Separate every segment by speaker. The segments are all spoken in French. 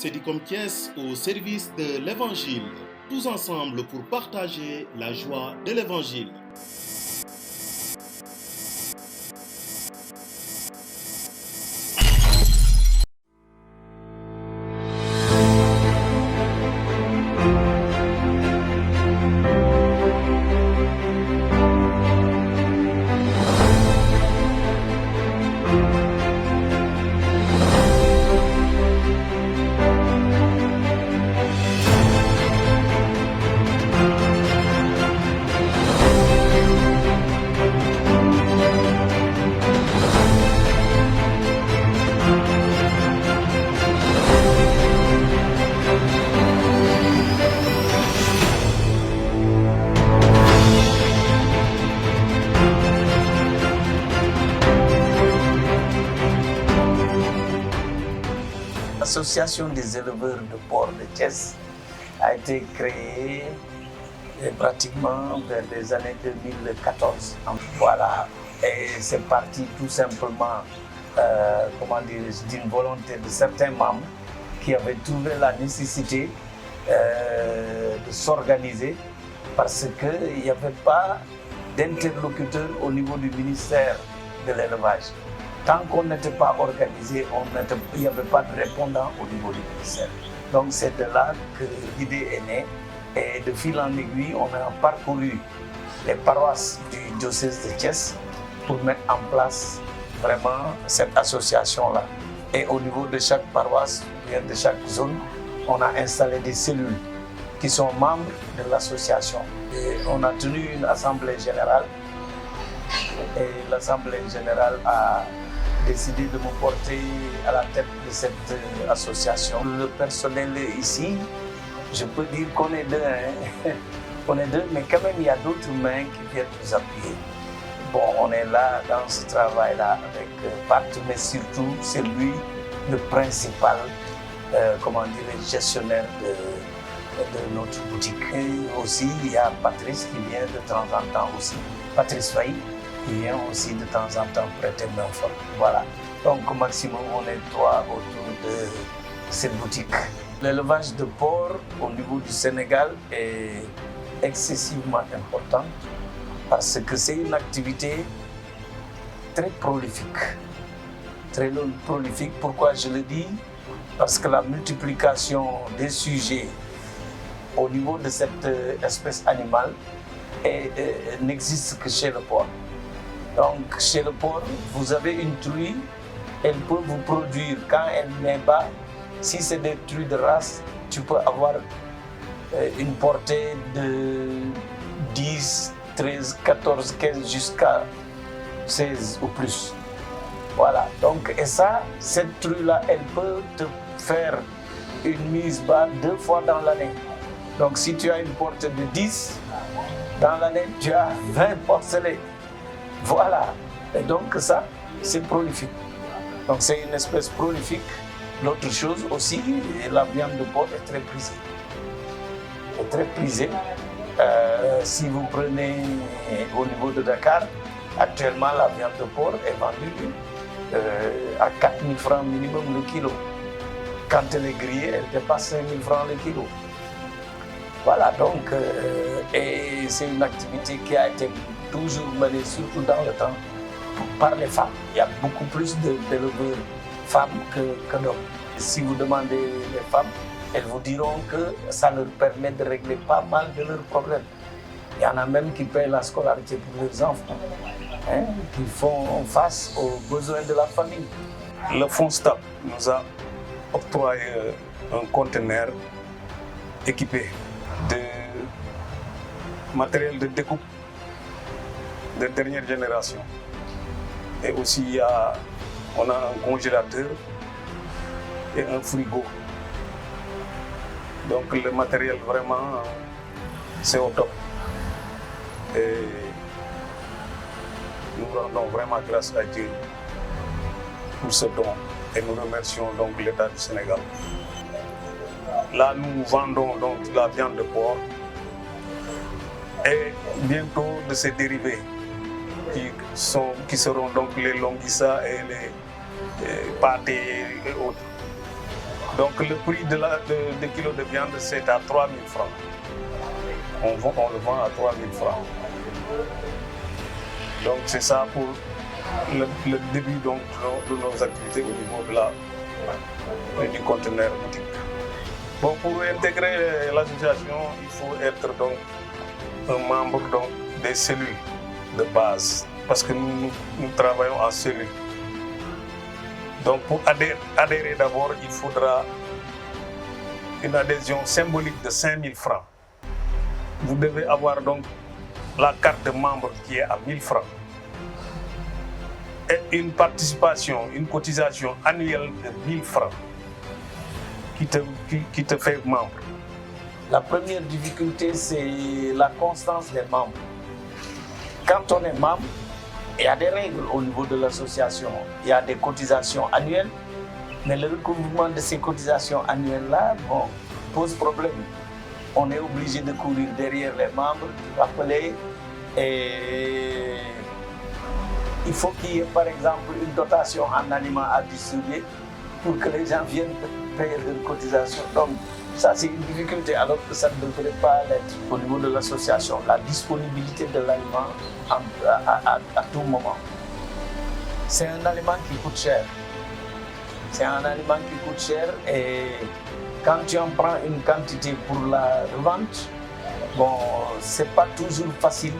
Speaker 1: Sedicom Thiès au service de l'Évangile. Tous ensemble pour partager la joie de l'Évangile.
Speaker 2: L'Association des éleveurs de porc de Thiès a été créée pratiquement vers les années 2014. Voilà, et c'est parti tout simplement d'une volonté de certains membres qui avaient trouvé la nécessité de s'organiser parce qu'il n'y avait pas d'interlocuteur au niveau du ministère de l'élevage. Tant qu'on n'était pas organisé, il n'y avait pas de répondant au niveau du ministère. Donc c'est de là que l'idée est née. Et de fil en aiguille, on a parcouru les paroisses du diocèse de Thiès pour mettre en place vraiment cette association-là. Et au niveau de chaque paroisse, de chaque zone, on a installé des cellules qui sont membres de l'association. Et on a tenu une assemblée générale. Et l'assemblée générale a décidé de me porter à la tête de cette association. Le personnel ici, je peux dire qu'on est deux, on est deux, mais quand même il y a d'autres mains qui viennent nous appuyer. Bon, on est là dans ce travail-là avec Pat, mais surtout c'est lui le principal, le gestionnaire de notre boutique. Et aussi il y a Patrice qui vient de temps en temps aussi, Patrice Faye, qui vient aussi de temps en temps prêter main forte. Voilà. Donc au maximum, on est trois autour de cette boutique. L'élevage de porc au niveau du Sénégal est excessivement important parce que c'est une activité très prolifique. Très prolifique. Pourquoi je le dis? Parce que la multiplication des sujets au niveau de cette espèce animale n'existe que chez le porc. Donc, chez le porc, vous avez une truie, elle peut vous produire quand elle n'est pas. Si c'est des truies de race, tu peux avoir une portée de 10, 13, 14, 15 jusqu'à 16 ou plus. Voilà. Donc, et ça, cette truie-là, elle peut te faire une mise bas 2 fois dans l'année. Donc, si tu as une portée de 10, dans l'année, tu as 20 porcelets. Voilà, et donc ça, c'est prolifique. Donc c'est une espèce prolifique. L'autre chose aussi, la viande de porc est très prisée. Est très prisée. Si vous prenez au niveau de Dakar, actuellement la viande de porc est vendue à 4 000 francs minimum le kilo. Quand elle est grillée, elle dépasse 5 000 francs le kilo. Voilà, donc, et c'est une activité qui a été toujours menée, surtout dans le temps, par les femmes. Il y a beaucoup plus d'éleveurs femmes que d'hommes. Si vous demandez les femmes, elles vous diront que ça leur permet de régler pas mal de leurs problèmes. Il y en a même qui payent la scolarité pour leurs enfants, qui font face aux besoins de la famille.
Speaker 3: Le FONSTAB nous a octroyé un conteneur équipé de matériel de découpe de dernière génération. Et aussi, on a un congélateur et un frigo. Donc le matériel vraiment, c'est au top. Et nous rendons vraiment grâce à Dieu pour ce don. Et nous remercions donc l'État du Sénégal. Là, nous vendons donc la viande de porc et bientôt de ses dérivés qui seront donc les longuissas et les pâtés et autres. Donc le prix de kilo de viande, c'est à 3 000 francs. On le vend à 3 000 francs. Donc c'est ça pour le début donc, de nos activités au niveau du conteneur boutique. Bon, pour intégrer l'association, il faut être donc un membre donc, des cellules de base, parce que nous travaillons en cellules. Donc pour adhérer d'abord, il faudra une adhésion symbolique de 5 000 francs. Vous devez avoir donc la carte de membre qui est à 1 000 francs. Et une participation, une cotisation annuelle de 1 000 francs qui te fait membre.
Speaker 2: La première difficulté, c'est la constance des membres. Quand on est membre, il y a des règles au niveau de l'association. Il y a des cotisations annuelles, mais le recouvrement de ces cotisations annuelles-là pose problème. On est obligé de courir derrière les membres, rappeler, et il faut qu'il y ait par exemple une dotation en aliments à distribuer pour que les gens viennent payer leurs cotisations. Donc ça c'est une difficulté alors que ça ne devrait pas l'être au niveau de l'association. La disponibilité de l'aliment à tout moment. C'est un aliment qui coûte cher. C'est un aliment qui coûte cher et quand tu en prends une quantité pour la revente, c'est pas toujours facile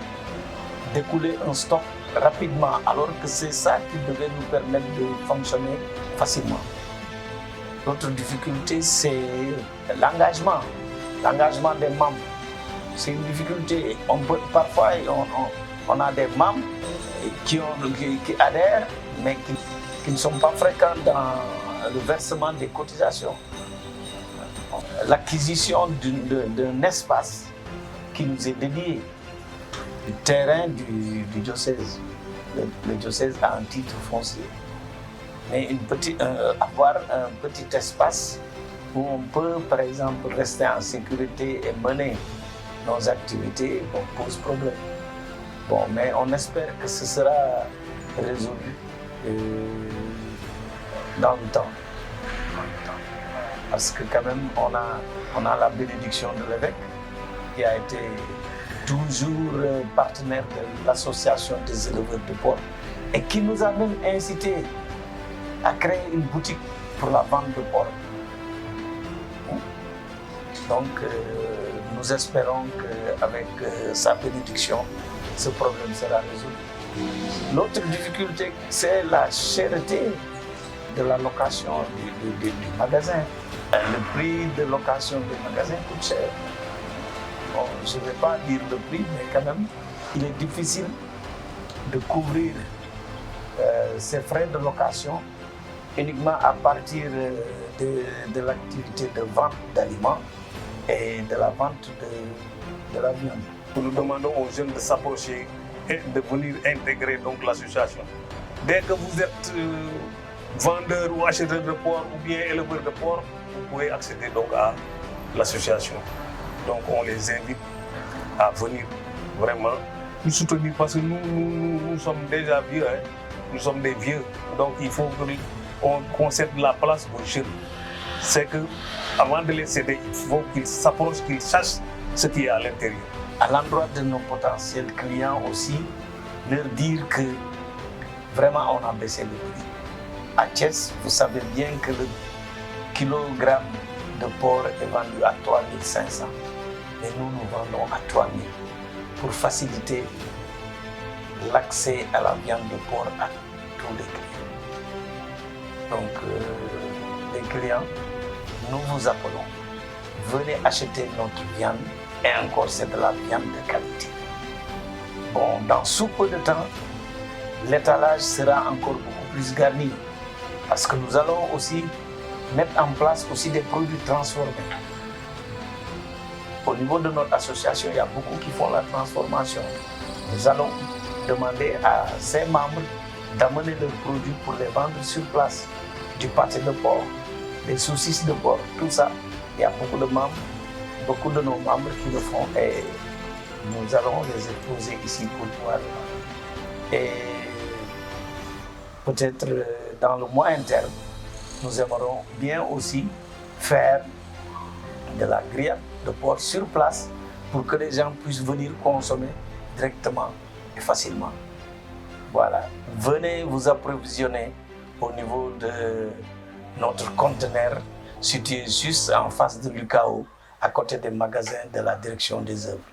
Speaker 2: d'écouler un stock rapidement, alors que c'est ça qui devait nous permettre de fonctionner facilement. L'autre difficulté, c'est l'engagement des membres. C'est une difficulté. Parfois, on a des membres qui adhèrent, mais qui ne sont pas fréquents dans le versement des cotisations. L'acquisition d'un espace qui nous est dédié, du terrain du diocèse. Le diocèse a un titre foncier. Mais avoir un petit espace où on peut, par exemple, rester en sécurité et mener nos activités pose problème. Mais on espère que ce sera résolu dans le temps. Parce que quand même, on a la bénédiction de l'évêque qui a été toujours partenaire de l'association des éleveurs de porc et qui nous a même incité à créer une boutique pour la vente de porc. Donc, nous espérons qu'avec sa bénédiction, ce problème sera résolu. L'autre difficulté, c'est la cherté de la location du magasin. Le prix de location du magasin coûte cher. Je ne vais pas dire le prix, mais quand même, il est difficile de couvrir ces frais de location uniquement à partir de l'activité de vente d'aliments et de la vente de la viande.
Speaker 3: Nous demandons aux jeunes de s'approcher et de venir intégrer donc l'association. Dès que vous êtes vendeur ou acheteur de porc ou bien éleveur de porc, vous pouvez accéder donc à l'association. Donc on les invite à venir vraiment nous soutenir parce que nous sommes déjà vieux, nous sommes des vieux. Donc il faut qu'on concède la place aux jeunes. C'est qu'avant de les céder, il faut qu'ils s'approchent, qu'ils sachent ce qui est à l'intérieur.
Speaker 2: À l'endroit de nos potentiels clients aussi, leur dire que vraiment on a baissé le prix. À Thiès, vous savez bien que le kilogramme de porc est vendu à 3 500. Mais nous vendons à 3 000 pour faciliter l'accès à la viande de porc à tous les clients. Donc, les clients, nous vous appelons. Venez acheter notre viande et encore c'est de la viande de qualité. Dans sous peu de temps, l'étalage sera encore beaucoup plus garni parce que nous allons aussi mettre en place aussi des produits transformés. Au niveau de notre association, il y a beaucoup qui font la transformation. Nous allons demander à ces membres d'amener leurs produits pour les vendre sur place. Du pâté de porc, des saucisses de porc, tout ça. Il y a beaucoup de nos membres qui le font et nous allons les exposer ici pour pouvoir. Et peut-être dans le moyen terme, nous aimerons bien aussi faire de la grillade de porc sur place pour que les gens puissent venir consommer directement et facilement. Voilà, venez vous approvisionner au niveau de notre conteneur situé juste en face de l'UCAO, à côté des magasins de la direction des œuvres.